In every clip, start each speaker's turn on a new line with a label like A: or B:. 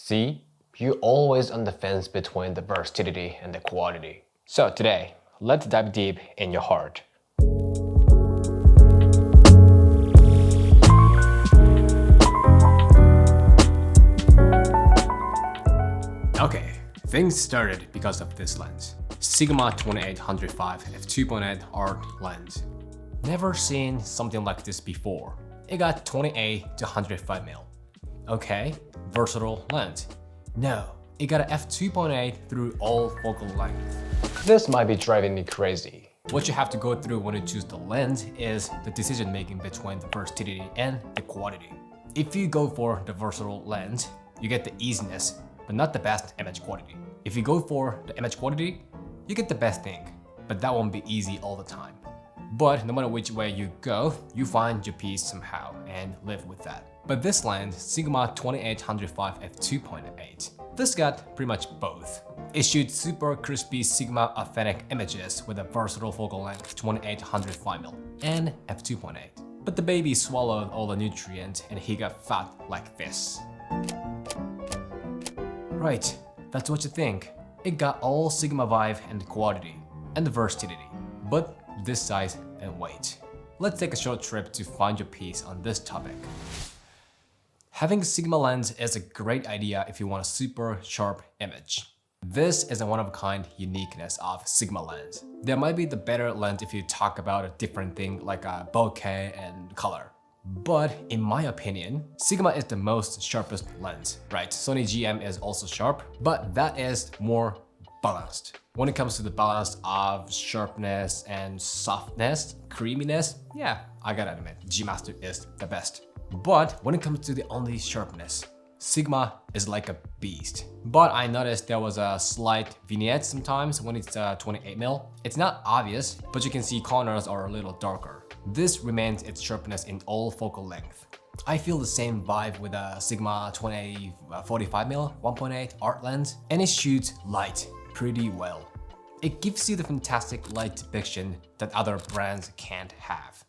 A: See? You're always on the fence between the versatility and the quality. So today, let's dive deep in your heart. Okay, things started because of this lens. Sigma 28-105 F2.8 Art lens. Never seen something like this before. It got 28 to 105mm. Okay, versatile lens. No, it got an F2.8 through all focal length. This might be driving me crazy. What you have to go through when you choose the lens is the decision making between the versatility and the quality. If you go for the versatile lens, you get the easiness, but not the best image quality. If you go for the image quality, you get the best thing, but that won't be easy all the time. But no matter which way you go, you find your piece somehow and live with that. But this lens, Sigma 28-105 F2.8, this got pretty much both. It shoots super crispy Sigma authentic images with a versatile focal length 28-105mm and F2.8. But the baby swallowed all the nutrients and he got fat like this. Right, that's what you think. It got all Sigma vibe and quality and the versatility, but this size and weight. Let's take a short trip to find your piece on this topic. Having a Sigma lens is a great idea if you want a super sharp image. This is a one-of-a-kind uniqueness of Sigma lens. There might be the better lens if you talk about a different thing like a bokeh and color. But in my opinion, Sigma is the most sharpest lens, right? Sony GM is also sharp, but that is more balanced. When it comes to the balance of sharpness and softness, creaminess, yeah, I gotta admit, G Master is the best. But when it comes to the only sharpness, Sigma is like a beast. But I noticed there was a slight vignette sometimes when it's 28mm. It's not obvious, but you can see corners are a little darker. This remains its sharpness in all focal length. I feel the same vibe with a Sigma 45mm 1.8 Art lens, and it shoots light pretty well. It gives you the fantastic light depiction that other brands can't have.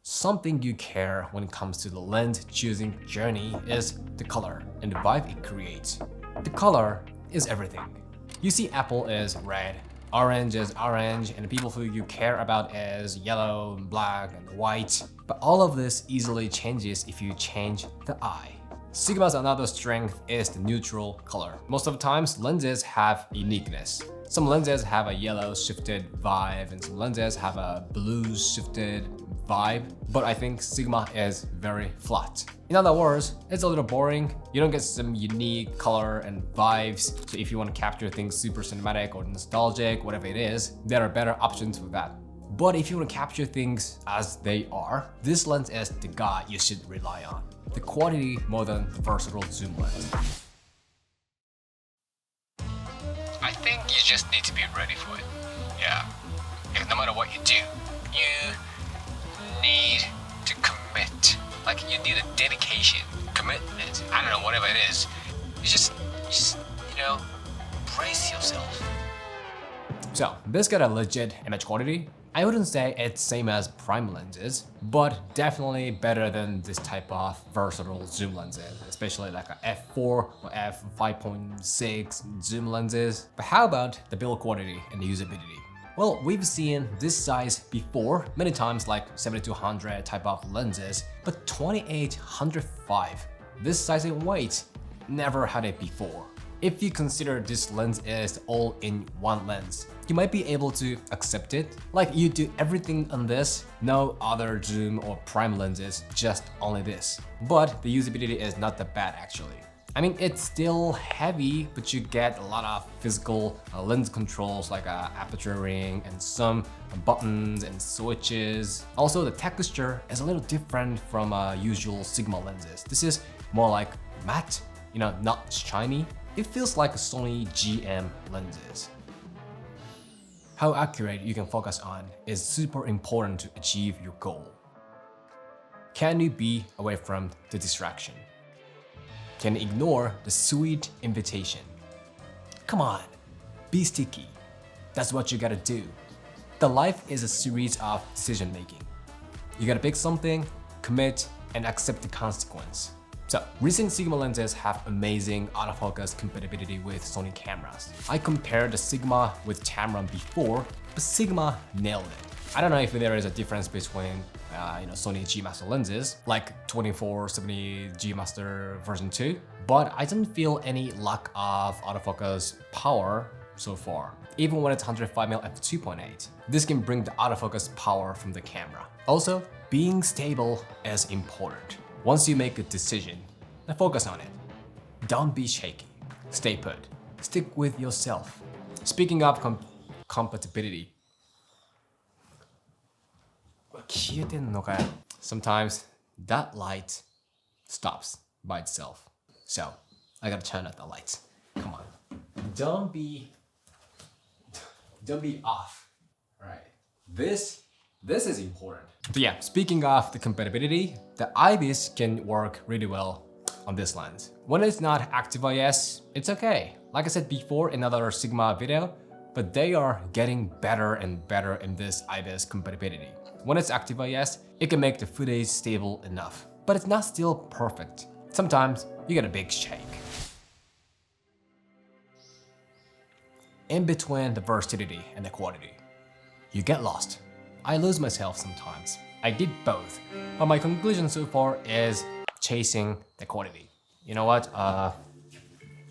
A: Something you care when it comes to the lens choosing journey is the color and the vibe it creates. The color is everything. You see Apple is red, orange is orange, and the people who you care about is yellow, black, and white. But all of this easily changes if you change the eye. Sigma's another strength is the neutral color. Most of the times, lenses have uniqueness. Some lenses have a yellow shifted vibe and some lenses have a blue shifted vibe, but I think Sigma is very flat. In other words, it's a little boring. You don't get some unique color and vibes. So if you want to capture things super cinematic or nostalgic, whatever it is, there are better options for that. But if you want to capture things as they are, this lens is the guy you should rely on. The quality more than the versatile zoom lens. I think you just need to be ready for it. Yeah. Because no matter what you do, you need to commit. Like you need a dedication, commitment. I don't know, whatever it is. You just brace yourself. So this got a legit image quality. I wouldn't say it's same as prime lenses, but definitely better than this type of versatile zoom lenses, especially like a F4 or F5.6 zoom lenses. But how about the build quality and the usability? Well, we've seen this size before many times like 70-100 type of lenses, but 28-105, this size and weight, never had it before. If you consider this lens is all-in-one lens, you might be able to accept it. Like you do everything on this, no other zoom or prime lenses, just only this. But the usability is not that bad actually. I mean, it's still heavy, but you get a lot of physical lens controls like a aperture ring and some buttons and switches. Also, the texture is a little different from usual Sigma lenses. This is more like matte, not shiny. It feels like a Sony GM lenses. How accurate you can focus on is super important to achieve your goal. Can you be away from the distraction? Can you ignore the sweet invitation? Come on, be sticky. That's what you gotta do. The life is a series of decision making. You gotta pick something, commit, and accept the consequence. So, recent Sigma lenses have amazing autofocus compatibility with Sony cameras. I compared the Sigma with Tamron before, but Sigma nailed it. I don't know if there is a difference between Sony G Master lenses, like 28-105mm G Master version 2, but I don't feel any lack of autofocus power so far. Even when it's 105mm F2.8, this can bring the autofocus power from the camera. Also, being stable is important. Once you make a decision, then focus on it. Don't be shaky. Stay put. Stick with yourself. Speaking of compatibility, sometimes that light stops by itself. So I gotta turn out the lights. Come on. Don't be off. Alright. This is important. But yeah, speaking of the compatibility, the IBIS can work really well on this lens. When it's not active IS, it's okay. Like I said before in another Sigma video, but they are getting better and better in this IBIS compatibility. When it's active IS, it can make the footage stable enough, but it's not still perfect. Sometimes you get a big shake. In between the versatility and the quality, you get lost. I lose myself sometimes. I did both, but my conclusion so far is chasing the quality. You know what?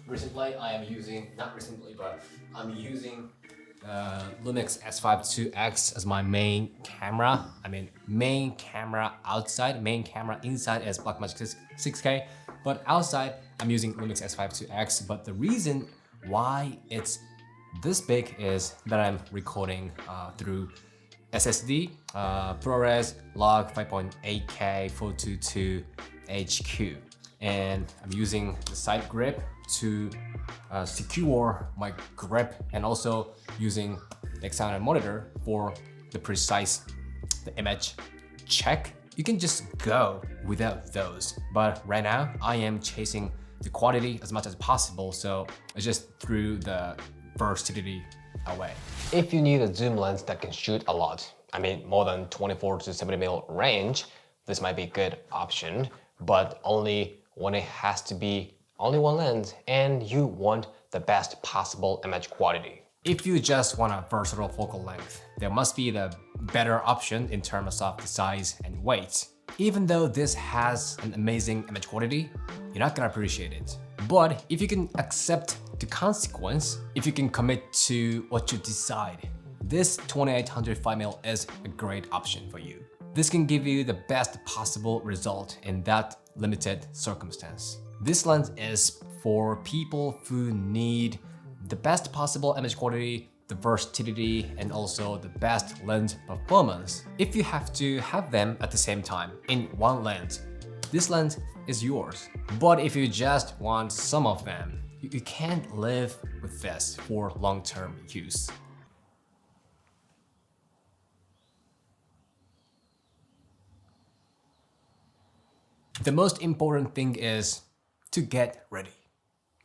A: Recently I'm using Lumix S5 IIX as my main camera. Main camera outside, main camera inside is Blackmagic 6K, but outside I'm using Lumix S5 IIX. But the reason why it's this big is that I'm recording through SSD, ProRes log 5.8K 422 HQ, and I'm using the side grip to secure my grip, and also using the external monitor for the image check. You can just go without those, but right now I am chasing the quality as much as possible, so I just threw the versatility away. If you need a zoom lens that can shoot a lot, more than 24 to 70mm range, this might be a good option, but only when it has to be only one lens and you want the best possible image quality. If you just want a versatile focal length, there must be the better option in terms of the size and weight. Even though this has an amazing image quality, you're not gonna appreciate it. But if you can accept the consequence, if you can commit to what you decide, this 28-105mm is a great option for you. This can give you the best possible result in that limited circumstance. This lens is for people who need the best possible image quality, the versatility, and also the best lens performance. If you have to have them at the same time in one lens, this lens is yours. But if you just want some of them, you can't live with this for long-term use. The most important thing is to get ready.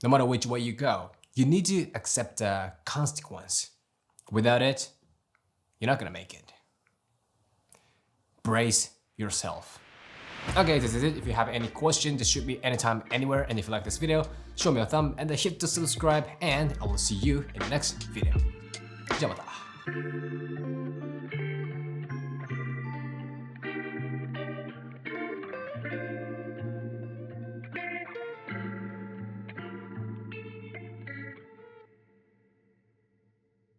A: No matter which way you go, you need to accept the consequence. Without it, you're not gonna make it. Brace yourself. Okay, this is it. If you have any questions, just shoot me anytime, anywhere. And if you like this video, show me a thumb and hit the subscribe, and I will see you in the next video. じゃあまた。